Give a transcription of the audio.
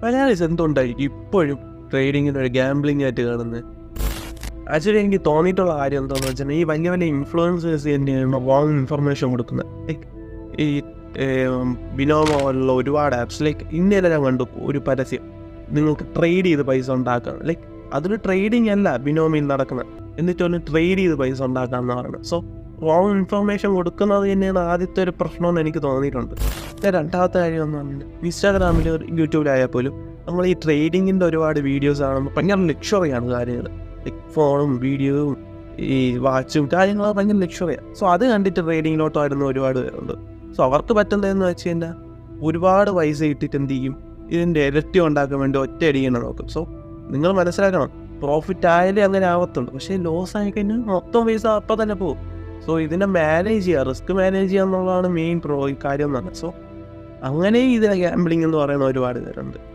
മലയാളീസ് എന്തുകൊണ്ടായിരിക്കും ഇപ്പോഴും ട്രേഡിങ്ങിന് ഒരു ഗാംബ്ലിംഗ് ആയിട്ട് കാണുന്നത്? ആക്ച്വലി എനിക്ക് തോന്നിയിട്ടുള്ള കാര്യം എന്താണെന്ന് വെച്ചാൽ ഈ വലിയ വലിയ ഇൻഫ്ലുവൻസേഴ്സ് തന്നെയാണ് റോങ് ഇൻഫർമേഷൻ കൊടുക്കുന്നത്. ലൈക്ക് ഈ ബിനോമോ പോലുള്ള ഒരുപാട് ആപ്സ്, ലൈക്ക് ഇന്നലെ ഞാൻ കണ്ടു ഒരു പരസ്യം, നിങ്ങൾക്ക് ട്രേഡ് ചെയ്ത് പൈസ ഉണ്ടാക്കാം. ലൈക്ക് അതൊരു ട്രേഡിങ് അല്ല ബിനോമിയിൽ നടക്കുന്നത്, എന്നിട്ടൊന്ന് ട്രേഡ് ചെയ്ത് പൈസ ഉണ്ടാക്കാമെന്ന് പറയുന്നത്. സോ റോങ് ഇൻഫർമേഷൻ കൊടുക്കുന്നത് തന്നെയാണ് ആദ്യത്തെ ഒരു പ്രശ്നമെന്ന് എനിക്ക് തോന്നിയിട്ടുണ്ട്. രണ്ടാമത്തെ കാര്യം എന്ന് പറഞ്ഞാൽ ഇൻസ്റ്റാഗ്രാമിൽ യൂട്യൂബിലായാൽ പോലും നമ്മൾ ഈ ട്രേഡിങ്ങിൻ്റെ ഒരുപാട് വീഡിയോസ് കാണുമ്പോൾ ഭയങ്കര ലക്ഷറിയാണ് കാര്യങ്ങൾ. ലൈക്ക് ഫോണും വീഡിയോയും ഈ വാച്ചും കാര്യങ്ങളൊക്കെ ഭയങ്കര ലക്ഷറിയാണ്. സോ അത് കണ്ടിട്ട് ട്രേഡിങ്ങിലോട്ട് വരുന്ന ഒരുപാട് പേരുണ്ട്. സോ അവർക്ക് പറ്റുന്നതെന്ന് വെച്ച് കഴിഞ്ഞാൽ ഒരുപാട് പൈസ ഇട്ടിട്ട് എന്ത് ചെയ്യും, ഇതിൻ്റെ ഇരട്ടി ഉണ്ടാക്കാൻ വേണ്ടി ഒറ്റ അടിക്കണം നോക്കും. സോ നിങ്ങൾ മനസ്സിലാക്കണം, പ്രോഫിറ്റ് ആയാലേ അങ്ങനെ ആവത്തുള്ളൂ. പക്ഷേ ലോസ് ആയി കഴിഞ്ഞാൽ മൊത്തം പൈസ അപ്പം തന്നെ പോകും. സോ ഇതിനെ മാനേജ് ചെയ്യുക, റിസ്ക് മാനേജ് ചെയ്യുക എന്നുള്ളതാണ് മെയിൻ കാര്യം എന്ന് പറഞ്ഞത്. സോ അങ്ങനെ ഇതിനെ ഗാംബ്ലിംഗ് എന്ന് പറയുന്ന ഒരുപാട് പേരുണ്ട്.